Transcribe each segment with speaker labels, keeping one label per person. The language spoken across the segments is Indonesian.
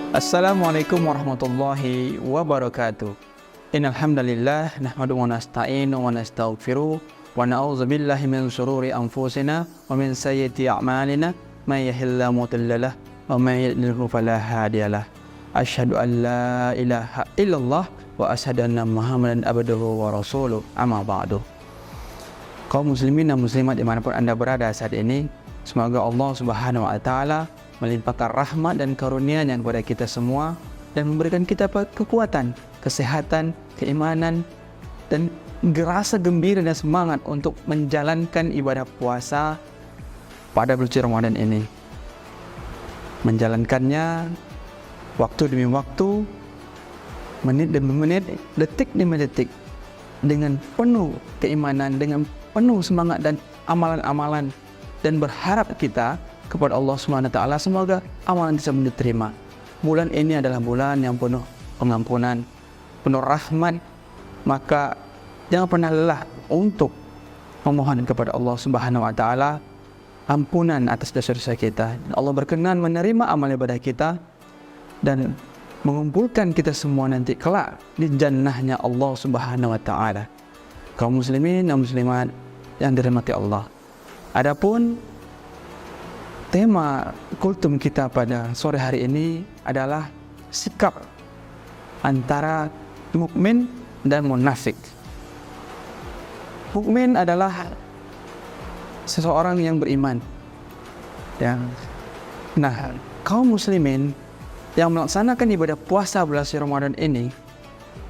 Speaker 1: Assalamualaikum warahmatullahi wabarakatuh. Innal hamdalillah nahmaduhu wa nasta'inu wa nastaghfiruh wa na'udzu billahi min shururi anfusina wa min sayyiati a'malina may yahdihillahu mudilla lahu wa may yudlil fala hadiyalah. Asyhadu an la ilaha illallah wa asyhadu anna Muhammadan abduhu wa rasuluh. Amma ba'du. Kaum muslimin dan muslimat dimanapun Anda berada saat ini, semoga Allah Subhanahu wa taala melimpahkan rahmat dan karunia-Nya kepada kita semua dan memberikan kita kekuatan, kesehatan, keimanan, dan rasa gembira dan semangat untuk menjalankan ibadah puasa pada bulan Ramadan ini. Menjalankannya waktu demi waktu, menit demi menit, detik demi detik, dengan penuh keimanan, dengan penuh semangat dan amalan-amalan, dan berharap kita kepada Allah Subhanahu wa taala semoga amalan bisa diterima. Bulan ini adalah bulan yang penuh pengampunan, penuh rahmat, maka jangan pernah lelah untuk memohon kepada Allah Subhanahu wa taala ampunan atas dosa-dosa kita. Allah berkenan menerima amal ibadah kita dan mengumpulkan kita semua nanti kelak di jannahnya Allah Subhanahu wa taala. Kaum muslimin dan muslimat yang dirahmati Allah. Adapun tema kultum kita pada sore hari ini adalah sikap antara mukmin dan munafik. Mukmin adalah seseorang yang beriman. Nah, kaum muslimin yang melaksanakan ibadah puasa bulan Ramadan ini,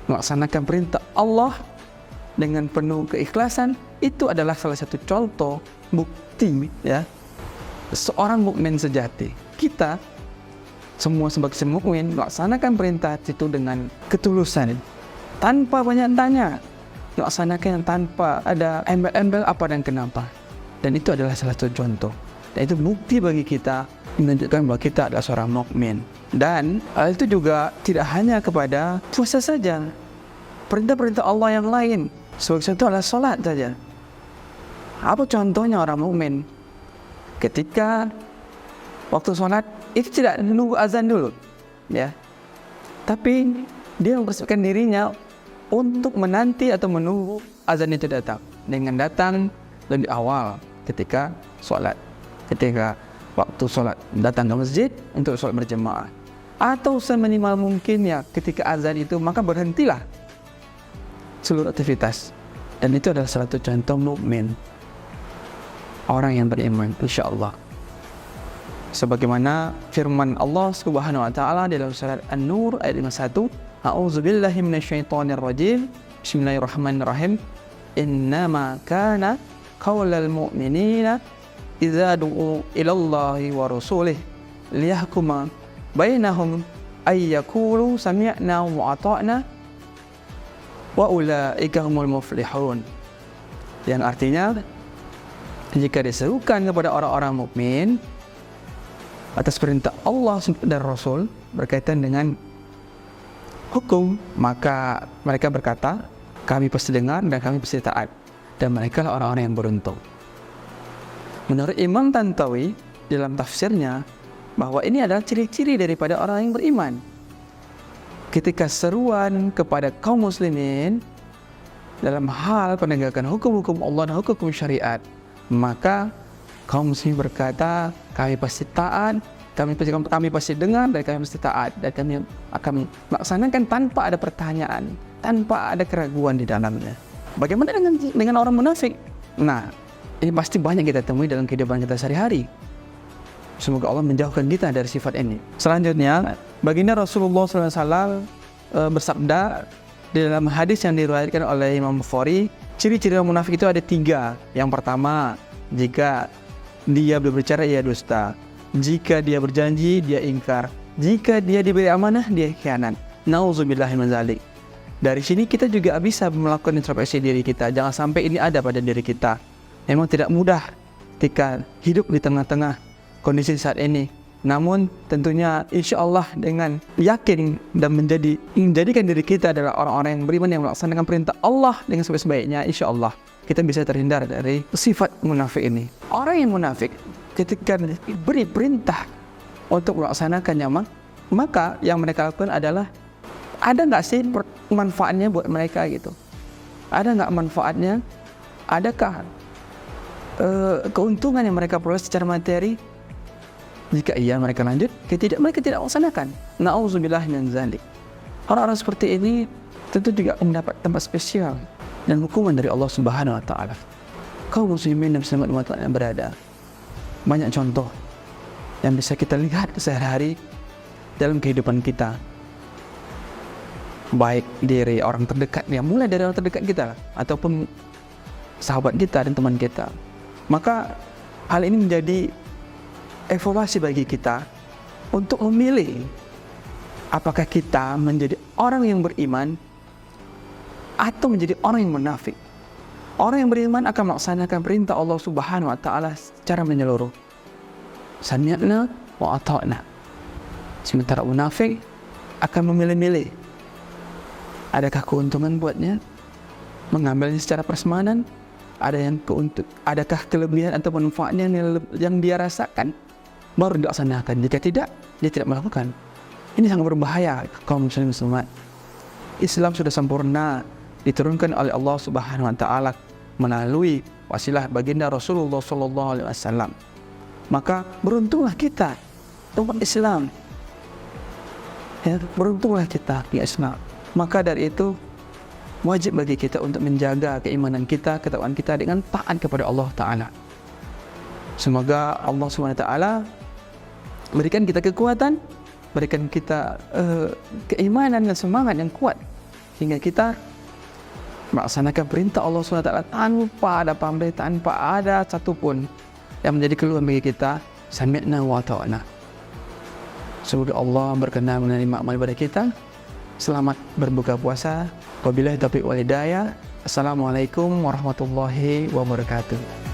Speaker 1: melaksanakan perintah Allah dengan penuh keikhlasan, itu adalah salah satu contoh bukti seorang mukmin sejati. Kita semua sebagai mukmin melaksanakan perintah itu dengan ketulusan, tanpa banyak tanya, melaksanakan tanpa ada embel-embel apa dan kenapa. Dan itu adalah salah satu contoh. Dan itu bukti bagi kita menunjukkan bahwa kita adalah seorang mukmin. Dan hal itu juga tidak hanya kepada puasa saja. Perintah-perintah Allah yang lain, sebagai contoh adalah salat saja. Apa contohnya orang mukmin? Ketika waktu sholat itu tidak menunggu azan dulu, tapi dia mempersiapkan dirinya untuk menanti atau menunggu azan itu datang, dengan datang lebih awal ketika sholat, ketika waktu sholat datang ke masjid untuk sholat berjemaah, atau seminimal mungkin ketika azan itu maka berhentilah seluruh aktivitas. Dan itu adalah salah satu contoh mukmin, orang yang beriman, insyaallah. Sebagaimana firman Allah Subhanahu wa taala dalam surat An-Nur ayat 51, A'udzubillahi minasyaitonir rajim. Bismillahirrahmanirrahim. Innama kana qaulal mu'minina idza du'u ilallahi wa rasulih liyahkuma bainahum ay yaqulu sami'na wa ata'na wa ulaika humul muflihun. Yang artinya, jika diserukan kepada orang-orang mukmin atas perintah Allah dan Rasul berkaitan dengan hukum, maka mereka berkata, kami pasti dengar dan kami pasti taat, dan mereka lah orang-orang yang beruntung. Menurut Imam Tantawi dalam tafsirnya, bahwa ini adalah ciri-ciri daripada orang yang beriman. Ketika seruan kepada kaum muslimin dalam hal penegakan hukum-hukum Allah dan hukum syariat, maka kaum muslim berkata, kami pasti taat, kami pasti dengar, dan kami pasti taat, dan kami akan melaksanakan tanpa ada pertanyaan, tanpa ada keraguan di dalamnya. Bagaimana dengan orang munafik? Nah, ini pasti banyak kita temui dalam kehidupan kita sehari-hari. Semoga Allah menjauhkan kita dari sifat ini. Selanjutnya, baginda Rasulullah SAW bersabda di dalam hadis yang diriwayatkan oleh Imam Bukhari, ciri-ciri orang munafik itu ada 3. Yang pertama, jika dia berbicara, ia dusta. Jika dia berjanji, dia ingkar. Jika dia diberi amanah, dia khianat. Nauzubillahi min dzalik. Dari sini kita juga bisa melakukan introspeksi diri kita. Jangan sampai ini ada pada diri kita. Memang tidak mudah ketika hidup di tengah-tengah kondisi saat ini. Namun tentunya insya Allah dengan yakin dan menjadikan diri kita adalah orang-orang yang beriman yang melaksanakan perintah Allah dengan sebaik-baiknya, insya Allah kita bisa terhindar dari sifat munafik ini. Orang yang munafik ketika diberi perintah untuk melaksanakannya, Maka yang mereka lakukan adalah, ada nggak sih manfaatnya buat mereka gitu? Ada nggak manfaatnya? Adakah keuntungan yang mereka peroleh secara materi? Jika iya, mereka lanjut. Mereka tidak laksanakan. Na'udzubillah min dzalik. Orang-orang seperti ini tentu juga mendapat tempat spesial dan hukuman dari Allah Subhanahu wa taala. Kaum muslimin dan muslimat umat yang berada, banyak contoh yang bisa kita lihat sehari-hari dalam kehidupan kita, baik dari orang terdekat, ya mulai dari orang terdekat kita ataupun sahabat kita dan teman kita. Maka hal ini menjadi evaluasi bagi kita untuk memilih apakah kita menjadi orang yang beriman atau menjadi orang yang munafik. Orang yang beriman akan melaksanakan perintah Allah Subhanahu wa taala secara menyeluruh. Sami'na wa ata'na. Sementara munafik akan memilih-milih. Adakah keuntungan buatnya? Mengambilnya secara prasmanan? Adakah kelebihan atau manfaatnya yang dia rasakan? Baru dilaksanakan. Jika tidak, dia tidak melakukan. Ini sangat berbahaya kaum muslimin muslimat. Islam sudah sempurna, diturunkan oleh Allah Subhanahu wa taala melalui wasilah baginda Rasulullah sallallahu alaihi wasallam. Maka beruntunglah kita umat Islam. Ya, beruntunglah kita di Islam. Maka dari itu wajib bagi kita untuk menjaga keimanan kita, ketakwaan kita dengan taat kepada Allah taala. Semoga Allah Subhanahu wa taala berikan kita kekuatan, berikan kita keimanan dan semangat yang kuat hingga kita melaksanakan perintah Allah SWT tanpa ada pamrih, tanpa ada satupun yang menjadi keluhan bagi kita. Sami'na wa ata'na. Semoga Allah berkenan menerima amal ibadah kita. Selamat berbuka puasa. Wabillahi taufiq wal hidayah. Assalamualaikum warahmatullahi wabarakatuh.